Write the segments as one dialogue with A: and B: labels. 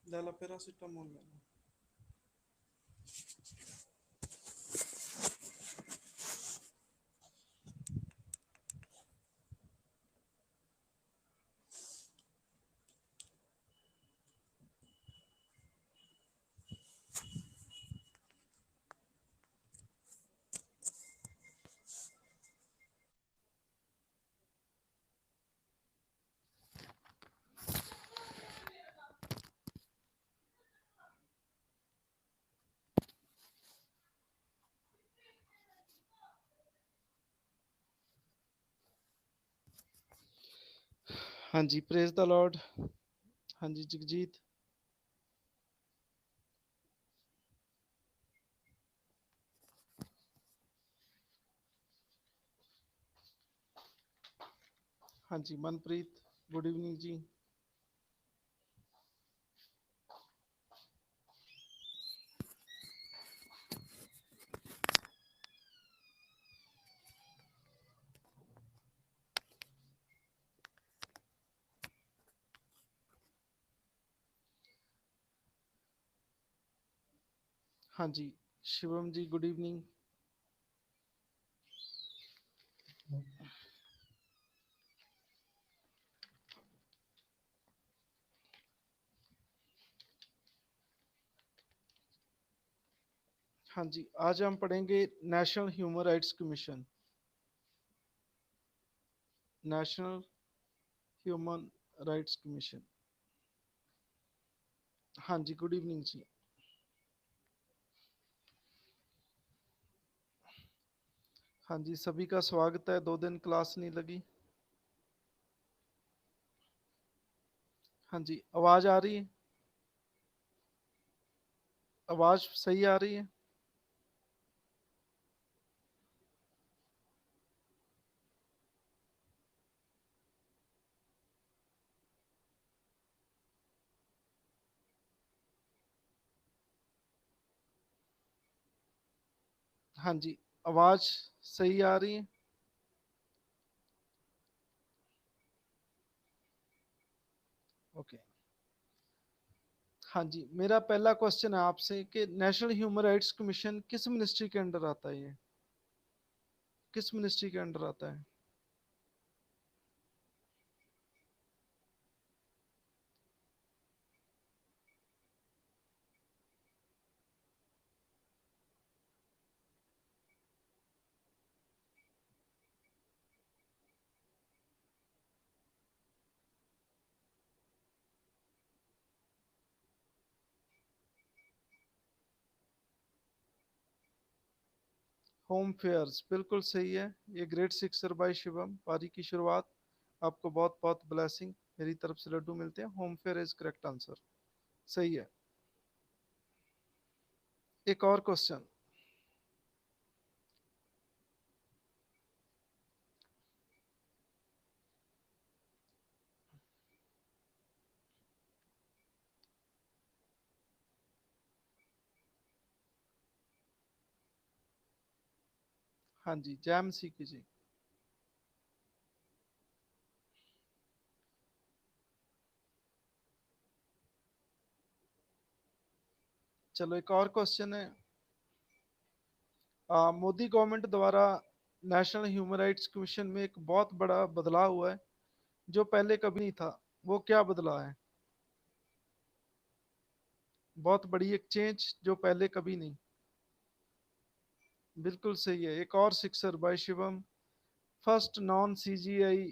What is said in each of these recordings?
A: della paracetamol ले लो। हाँ जी, praise the Lord. हाँ जी जगजीत। हाँ जी मनप्रीत, गुड इवनिंग जी। हाँ जी शिवम जी, गुड इवनिंग। हाँ जी, आज हम पढ़ेंगे national Human Rights commission. National Human Rights commission. हाँ जी, गुड इवनिंग जी। हाँ जी, सभी का स्वागत है। 2 दिन क्लास नहीं लगी। हाँ जी, आवाज आ रही है? आवाज सही आ रही है? हाँ जी, आवाज सही आ रही है? ओके। हाँ जी, मेरा पहला क्वेश्चन है आपसे कि नेशनल ह्यूमन राइट्स कमीशन किस मिनिस्ट्री के अंडर आता है? ये किस मिनिस्ट्री के अंडर आता है? होम फेयर्स, बिल्कुल सही है। ये ग्रेट सिक्सर बाय शिवम, पारी की शुरुआत। आपको बहुत बहुत ब्लेसिंग, मेरी तरफ से लड्डू मिलते हैं। Home fair is correct answer, सही है। एक और क्वेश्चन। हाँ जी, जैम सी की जी। चलो एक और क्वेश्चन है। मोदी गवर्नमेंट द्वारा नेशनल ह्यूमन राइट्स कमीशन में एक बहुत बड़ा बदलाव हुआ है, जो पहले कभी नहीं था। वो क्या बदलाव है? बहुत बड़ी एक चेंज जो पहले कभी नहीं। बिल्कुल सही है। एक और sixer by Shivam. First non CGI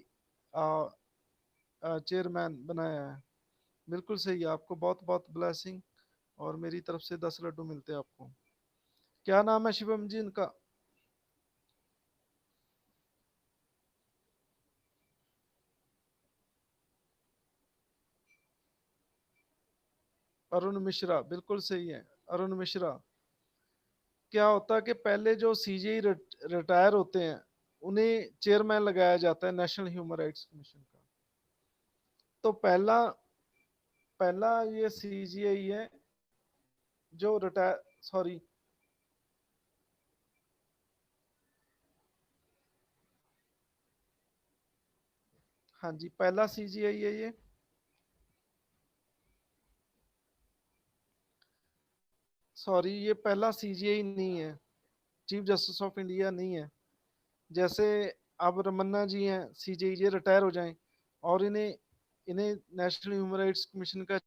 A: chairman बनाया है। बिल्कुल सही है। आपको बहुत बहुत ब्लेसिंग, और मेरी तरफ से 10 लड्डू मिलते हैं आपको। क्या नाम है शिवम जी इनका? अरुण मिश्रा, बिल्कुल सही है। अरुण मिश्रा। क्या होता है कि पहले जो सीजीआई रिटायर होते हैं, उन्हें चेयरमैन लगाया जाता है नेशनल ह्यूमन राइट्स कमीशन का। तो पहला पहला ये सीजीआई है जो रिटायर, सॉरी। हाँ जी, पहला सीजीआई है ये। सॉरी, ये पहला सीजीआई नहीं है, चीफ जस्टिस ऑफ इंडिया नहीं है। जैसे अब रमन्ना जी हैं सीजेई, ये रिटायर हो जाएं और इन्हें इन्हें नेशनल ह्यूमन राइट्स कमीशन का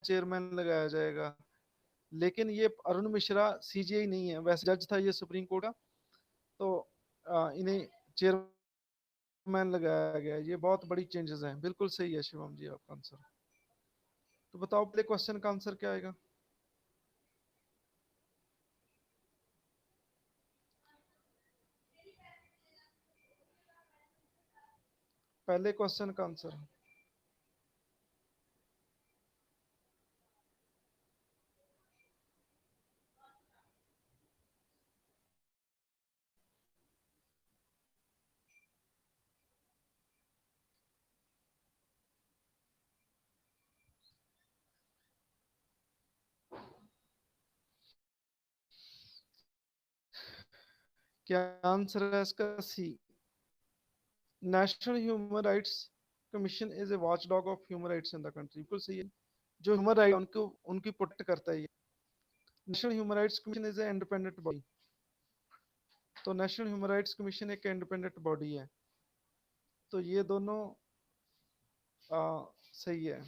A: चेयरमैन लगाया जाएगा। लेकिन ये अरुण मिश्रा सीजीआई नहीं है, वैसे जज था ये सुप्रीम कोर्ट का, तो इन्हें चेयरमैन लगाया गया। ये बहुत बड़ी चेंजेस हैं। बिल्कुल सही है शिवम जी आपका आंसर। तो बताओ पहले क्वेश्चन का आंसर क्या आएगा? पहले क्वेश्चन का आंसर। क्या आंसर है इसका? C, National Human Rights Commission is a watch dog of human rights in the country. बिल्कुल सही है। जो ह्यूमन राइट उनको उनकी प्रोटेक्ट करता है ये। National Human Rights Commission is a independent body. तो नेशनल ह्यूमन राइट्स कमीशन एक इंडिपेंडेंट बॉडी है। तो ये दोनों सही है।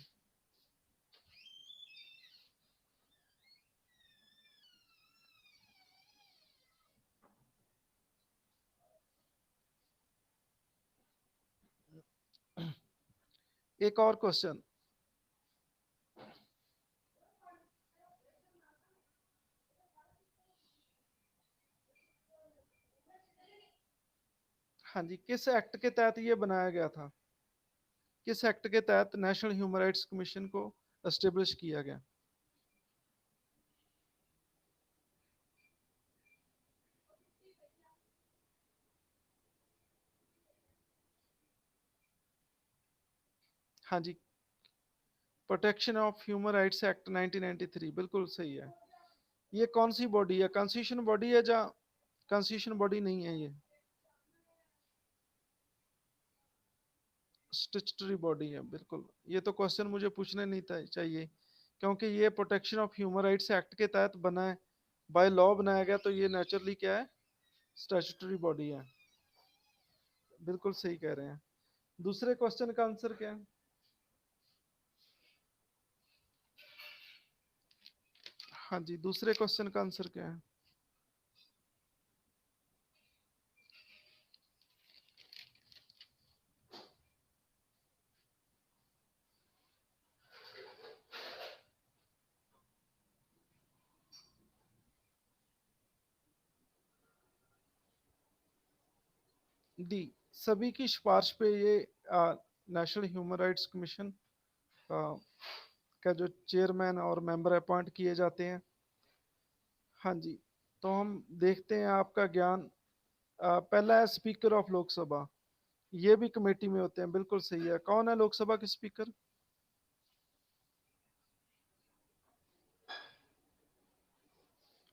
A: एक और क्वेश्चन। हाँ जी, किस एक्ट के तहत ये बनाया गया था? किस एक्ट के तहत नेशनल ह्यूमन राइट्स कमीशन को एस्टेब्लिश किया गया? हाँ जी, protection of human rights act 1993, बिल्कुल सही है। ये कौन सी बॉडी है? कॉन्स्टिट्यूशन बॉडी है या कॉन्स्टिट्यूशन बॉडी नहीं है ये? स्टैट्यूटरी बॉडी है, बिल्कुल। ये तो क्वेश्चन मुझे पूछने नहीं था चाहिए, क्योंकि ये protection of human rights act के तहत बना है, बाय लॉ बनाया गया, तो ये नेचुरली क्या है? स्टैट्यूटरी बॉडी है। बिल्कुल सही कह रहे हैं। दूसरे क्वेश्चन का आंसर क्या है? हाँ जी, दूसरे क्वेश्चन का आंसर क्या है? डी, सभी की सिफारिश पे ये नेशनल ह्यूमन राइट्स कमीशन का जो चेयरमैन और मेंबर अपॉइंट किए जाते हैं। हाँ जी, तो हम देखते हैं आपका ज्ञान। पहला है स्पीकर ऑफ लोकसभा। ये भी कमेटी में होते हैं, बिल्कुल सही है। कौन है लोकसभा के speaker?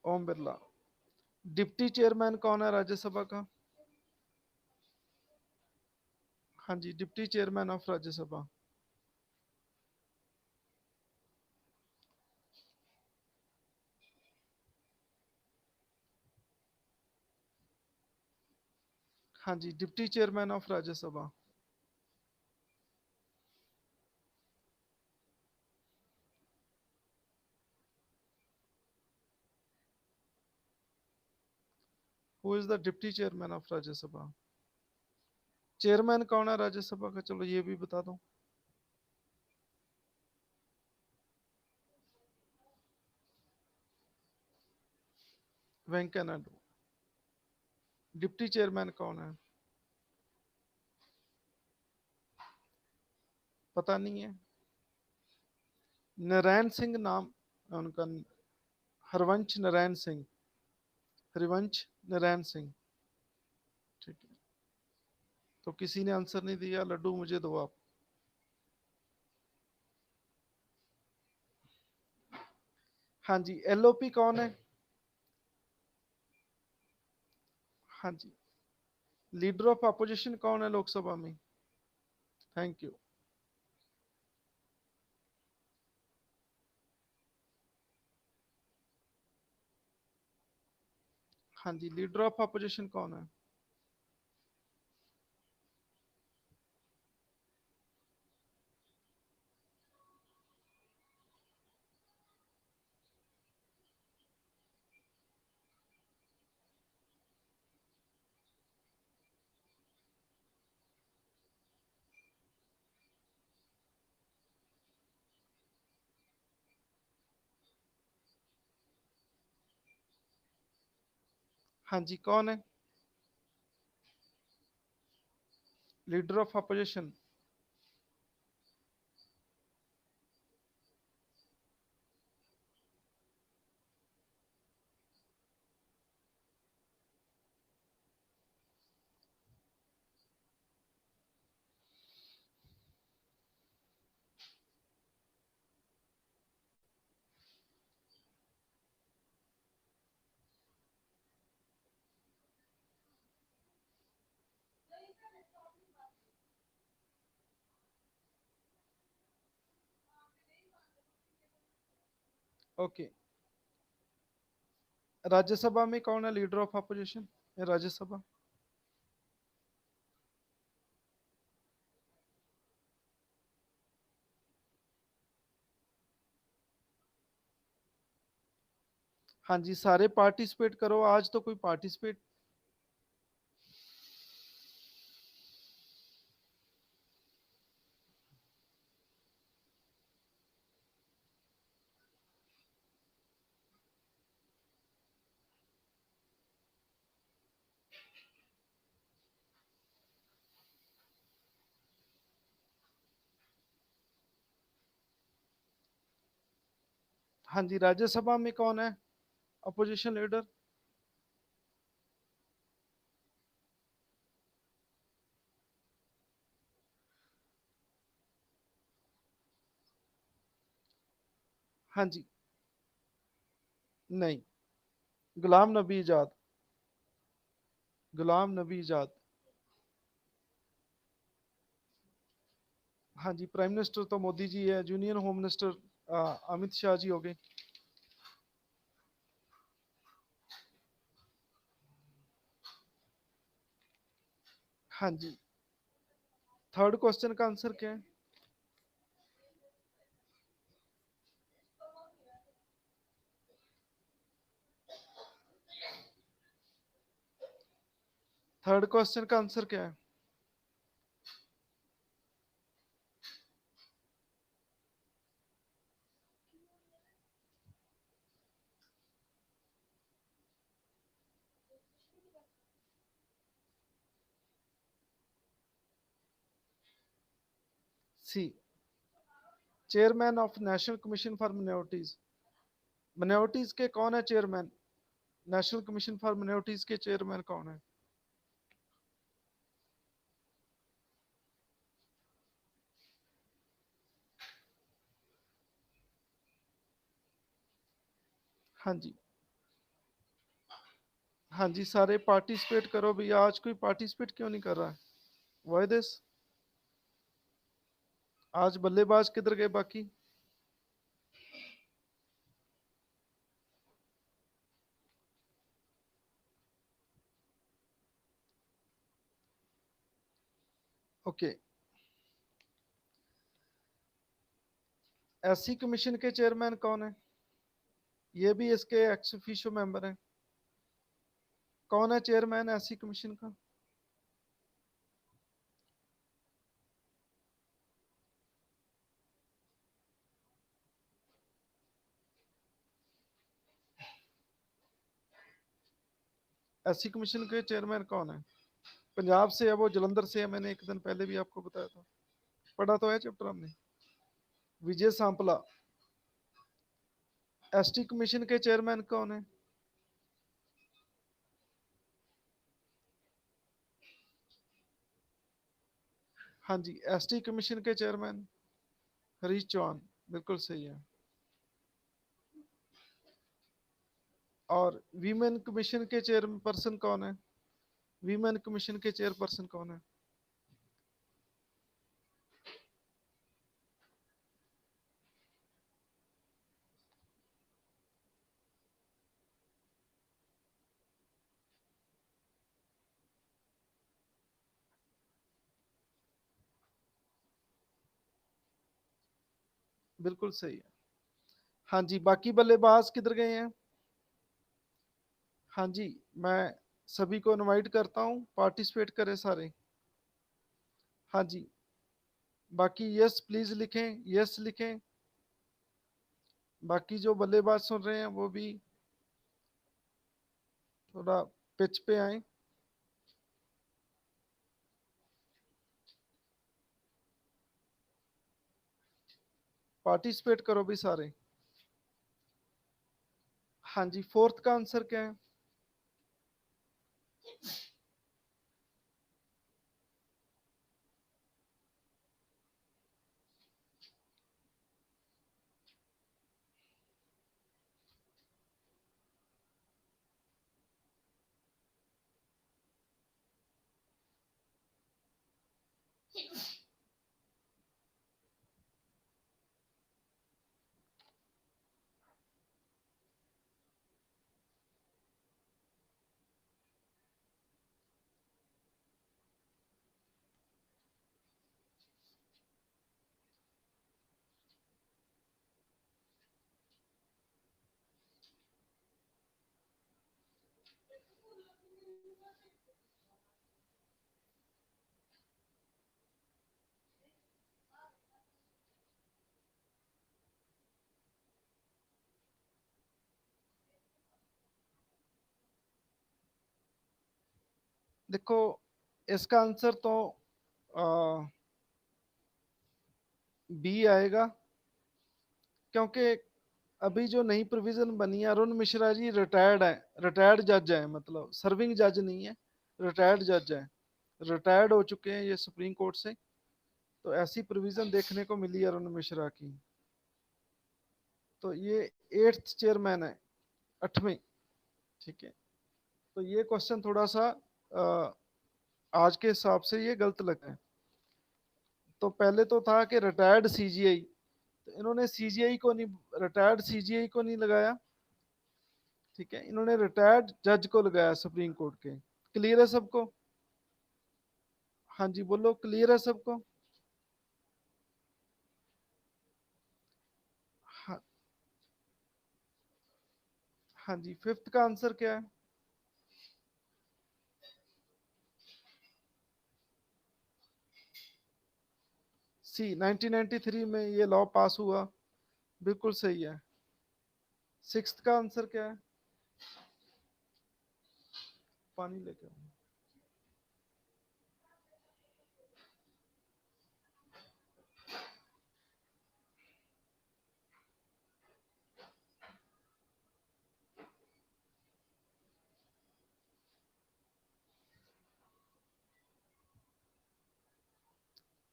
A: Om Birla. Deputy chairman कौन है राज्यसभा का? हाँ जी, डिप्टी चेयरमैन ऑफ राज्यसभा। हाँ जी, deputy chairman of Rajya Sabha. Who is the deputy chairman of Rajya Sabha? Chairman कौन है राज्यसभा का? चलो ये भी बता दो। वेंकैया नायडू। डिप्टी चेयरमैन कौन है? पता नहीं है। नारायण सिंह नाम है उनका। हरवंश नारायण सिंह। हरिवंश नारायण सिंह। ठीक है। तो किसी ने आंसर नहीं दिया, लड्डू मुझे दो आप। हाँ जी, एलओपी कौन है? हाँ जी, लीडर ऑफ अपोजिशन कौन है लोकसभा में? Thank you. हाँ जी, लीडर ऑफ अपोजिशन कौन है? हाँ जी, कौन है leader of opposition? Okay, Rajya Sabha में कौन है लीडर ऑफ अपोजिशन? राज्यसभा। हाँ जी, सारे पार्टिसिपेट करो, आज तो कोई पार्टिसिपेट। हाँ जी, राज्यसभा में कौन है अपोजिशन लीडर? हाँ जी, नहीं, गुलाम नबी आजाद। गुलाम नबी आजाद। हाँ जी, प्राइम मिनिस्टर तो मोदी जी है, union home minister Amit Shah ji हो गए। हाँ जी, थर्ड क्वेश्चन का आंसर क्या है? थर्ड क्वेश्चन का आंसर क्या है? C, chairman of national commission for minorities. Minorities के कौन है chairman? National commission for minorities के चेयरमैन कौन है? हाँ जी, हाँ जी, सारे पार्टिसिपेट करो भैया, आज कोई पार्टिसिपेट क्यों नहीं कर रहा है? Why this? आज बल्लेबाज किधर गए बाकी? ओके, एससी कमीशन के चेयरमैन कौन है? ये भी इसके एक्स ऑफिशियो मेंबर हैं। कौन है चेयरमैन एससी कमीशन का? एससी कमीशन के चेयरमैन कौन है? पंजाब से है वो, जलंधर से है, मैंने एक दिन पहले भी आपको बताया था, पढ़ा तो है चैप्टर हमने। विजय सांपला। एसटी कमीशन के चेयरमैन कौन है? हाँ जी, एसटी कमीशन के चेयरमैन हरीश चौहान, बिल्कुल सही है। और वीमेन कमीशन के चेयरपर्सन कौन है? वीमेन कमीशन के चेयरपर्सन कौन है? बिल्कुल सही है। हाँ जी, बाकी बल्लेबाज किधर गए हैं? हाँ जी, मैं सभी को इनवाइट करता हूँ, पार्टिसिपेट करें सारे। हाँ जी, बाकी यस प्लीज लिखें, यस लिखें। बाकी जो बल्लेबाज सुन रहे हैं वो भी थोड़ा पिच पे आए। पार्टिसिपेट करो भी सारे। हाँ जी, फोर्थ का आंसर क्या है? देखो, इसका आंसर तो बी आएगा, क्योंकि अभी जो नई प्रोविजन बनी है, अरुण मिश्रा जी रिटायर्ड है, रिटायर्ड जज है, मतलब सर्विंग जज नहीं है, रिटायर्ड जज है, रिटायर्ड हो चुके हैं ये सुप्रीम कोर्ट से। तो ऐसी प्रोविजन देखने को मिली अरुण मिश्रा की। तो ये एट्थ चेयरमैन है, आठवें। ठीक है, तो ये क्वेश्चन थोड़ा सा आज के हिसाब से ये गलत लगा है। तो पहले तो था कि रिटायर्ड सीजीआई, तो इन्होंने सीजीआई को नहीं, रिटायर्ड सीजीआई को नहीं लगाया। ठीक है, इन्होंने रिटायर्ड जज को लगाया सुप्रीम कोर्ट के। क्लियर है सबको? हाँ जी, बोलो क्लियर है सबको? हाँ, हाँ जी, फिफ्थ का आंसर क्या है? सी, 1993 में ये लॉ पास हुआ। बिल्कुल सही है। सिक्स्थ का आंसर क्या है? पानी लेके आओ।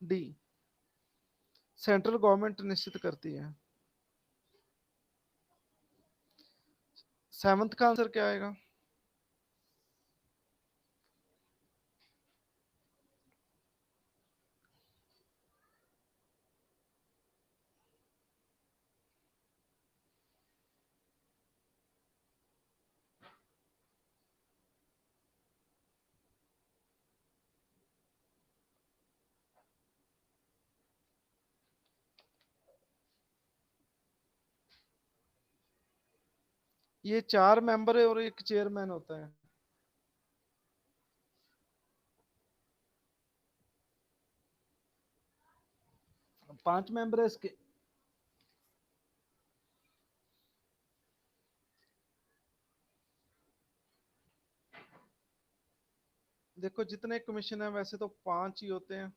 A: डी, सेंट्रल गवर्नमेंट निश्चित करती है। सेवंथ का आंसर क्या आएगा? ये चार मेंबर है और एक चेयरमैन होता है। पांच मेंबर है इसके। देखो, जितने कमीशन है वैसे तो पांच ही होते हैं।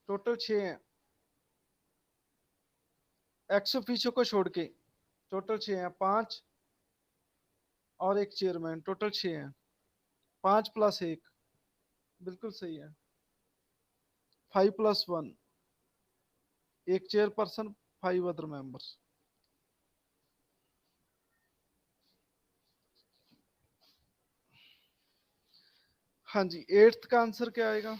A: टोटल छह हैं, एक्स ऑफिशियो को छोड़ के। टोटल छह हैं, पांच और एक चेयरमैन, टोटल छह हैं। पांच प्लस एक। बिल्कुल सही है। 5+1, एक चेयरपर्सन, 5 अदर मेंबर्स। हाँ जी, एट्थ का आंसर क्या आएगा?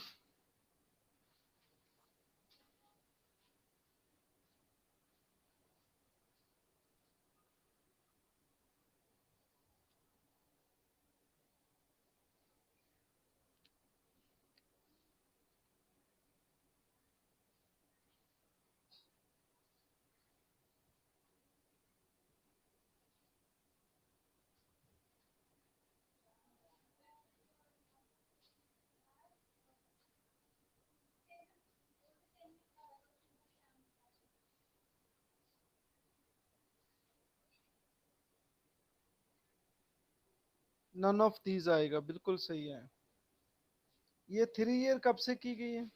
A: नन ऑफ दीज आएगा, बिल्कुल सही है। ये 3 ईयर कब से की गई है?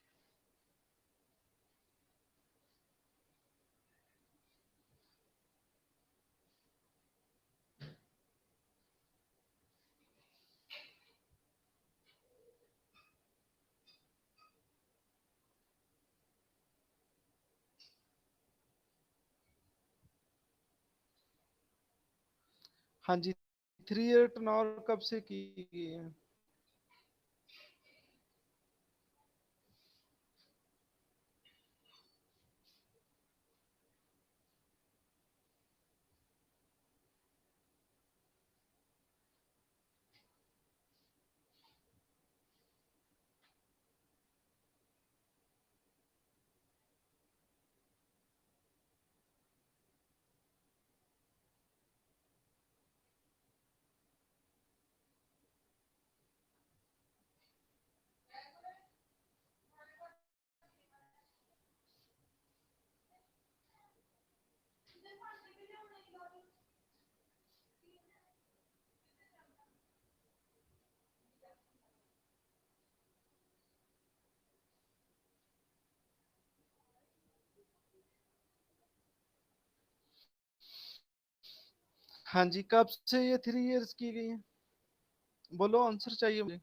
A: हाँ जी, 3 ईयर टर्नओवर कब से की गई है? हाँ जी, कब से ये 3 ईयर्स की गई है? बोलो, आंसर चाहिए मुझे।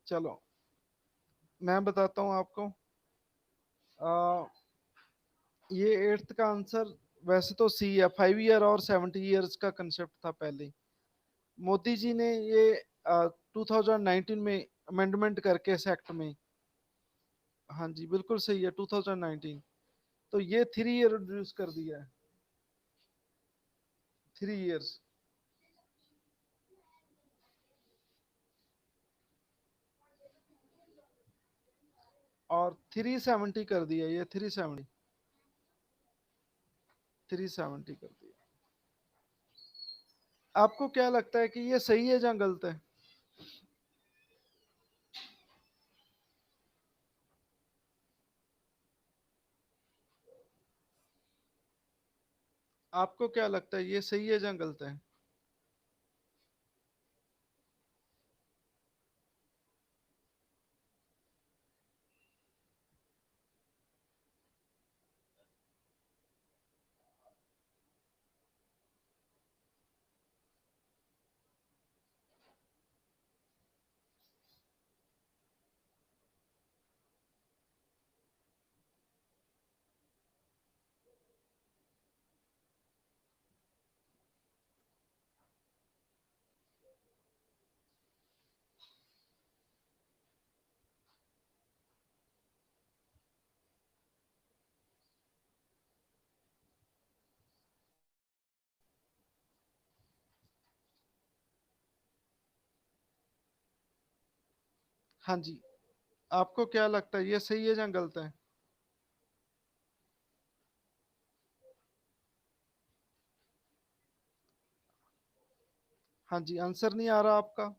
A: चलो, मैं बताता हूँ आपको। आ, ये एट्थ का आंसर वैसे तो सी है, 5 ईयर और 70 ईयर्स का कंसेप्ट था पहले। मोदी जी ने ये 2019 में अमेंडमेंट करके इस एक्ट में। हाँ जी, बिल्कुल सही है, 2019। तो ये 3 ईयर रिड्यूस कर दिया है, 3 ईयर्स। और 370 कर दिया, ये 370, 370 कर दिया। आपको क्या लगता है कि ये सही है या गलत है? आपको क्या लगता है, ये सही है या गलत है? हाँ जी, आपको क्या लगता है, ये सही है या गलत है? हाँ जी, आंसर नहीं आ रहा आपका?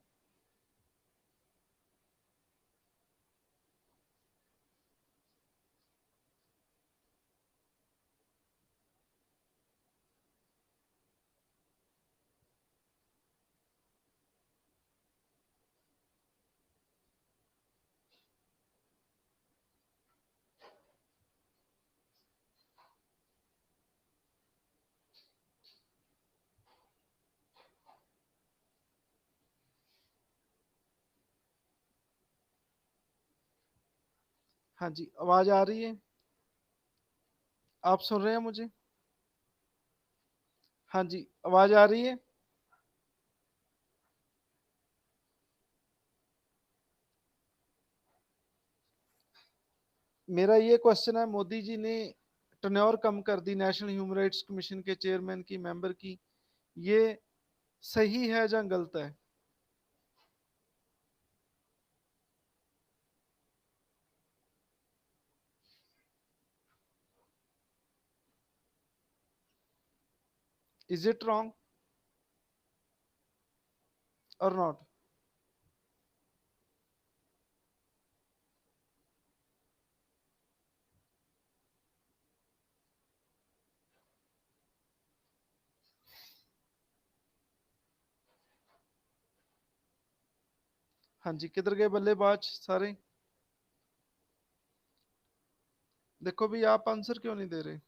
A: हाँ जी, आवाज आ रही है? आप सुन रहे हैं मुझे? हाँ जी, आवाज आ रही है? मेरा ये क्वेश्चन है, मोदी जी ने टर्नओवर कम कर दी नेशनल ह्यूमन राइट्स कमीशन के चेयरमैन की, मेंबर की, ये सही है या गलत है? इज इट रॉन्ग और नॉट? हाँ जी, किधर गए बल्लेबाज सारे? देखो भी, आप आंसर क्यों नहीं दे रहे?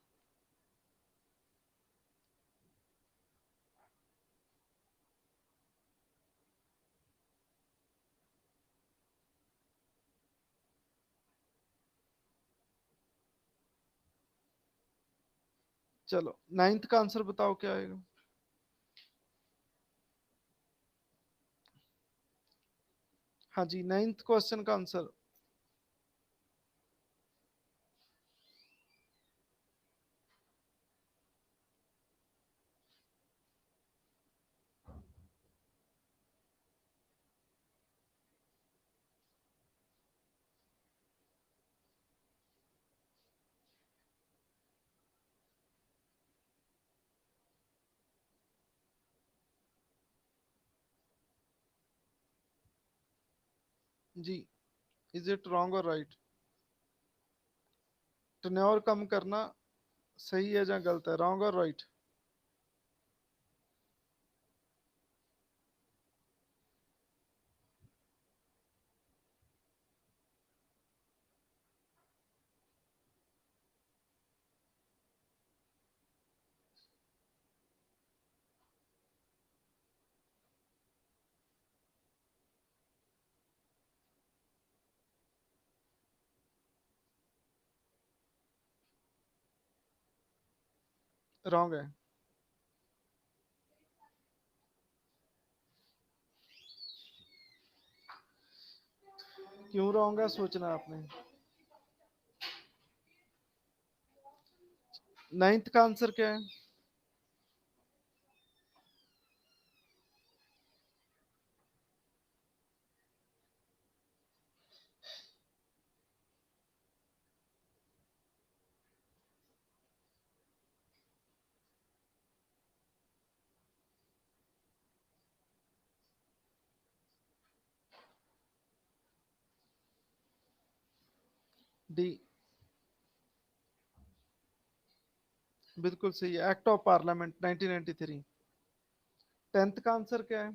A: चलो, नाइन्थ का आंसर बताओ क्या आएगा। हाँ जी, नाइन्थ क्वेश्चन का आंसर। जी, इज इट रॉन्ग और राइट? टेन्योर कम करना सही है या गलत है, रॉन्ग और राइट? रॉन्ग है। क्यों रॉन्ग है, सोचना है आपने। नाइन्थ का आंसर क्या है? डी, बिल्कुल सही है, एक्ट ऑफ पार्लियामेंट 1993। टेंथ का आंसर क्या है?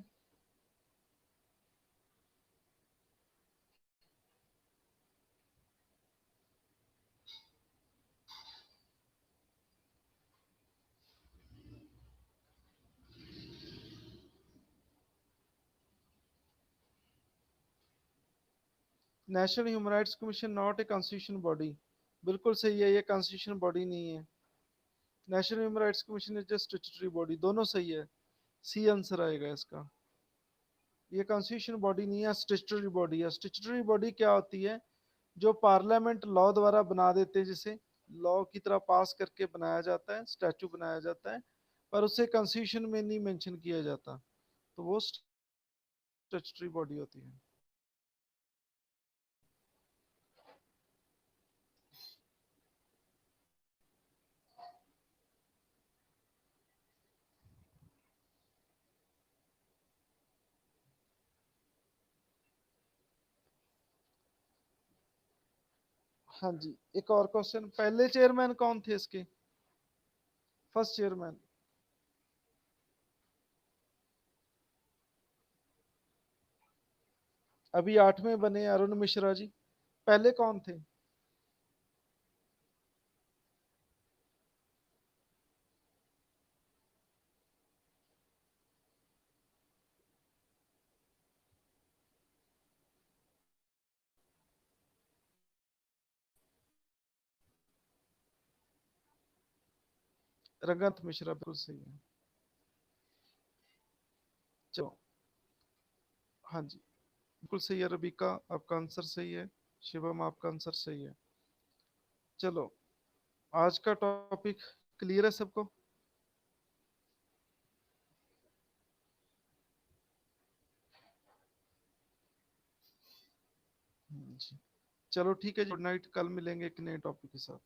A: National Human Rights commission not a constitution body. बिल्कुल सही है, ये कॉन्स्टिट्यूशन बॉडी नहीं है। National Human Rights Commission is just statutory body, दोनों सही है। सी आंसर आएगा इसका। ये कॉन्स्टिट्यूशन बॉडी नहीं है, स्टैट्यूटरी बॉडी है। स्टैट्यूटरी बॉडी क्या होती है? जो पार्लियामेंट लॉ द्वारा बना देते हैं, जिसे लॉ की तरह पास करके बनाया जाता है, स्टैचू बनाया जाता है, पर उसे कॉन्स्टिट्यूशन में नहीं मेंशन किया जाता, तो वो स्टैट्यूटरी बॉडी होती है। हाँ जी, एक और क्वेश्चन, पहले चेयरमैन कौन थे इसके? First chairman. अभी आठवें बने अरुण मिश्रा जी, पहले कौन थे? रंगत मिश्रा, बिल्कुल सही है। चलो, हाँ जी, बिल्कुल सही है रबिका, आपका आंसर सही है। शिवम, आपका आंसर सही है। चलो, आज का टॉपिक क्लियर है सबको? जी, चलो ठीक है जी, गुड नाइट, कल मिलेंगे एक नए टॉपिक के साथ।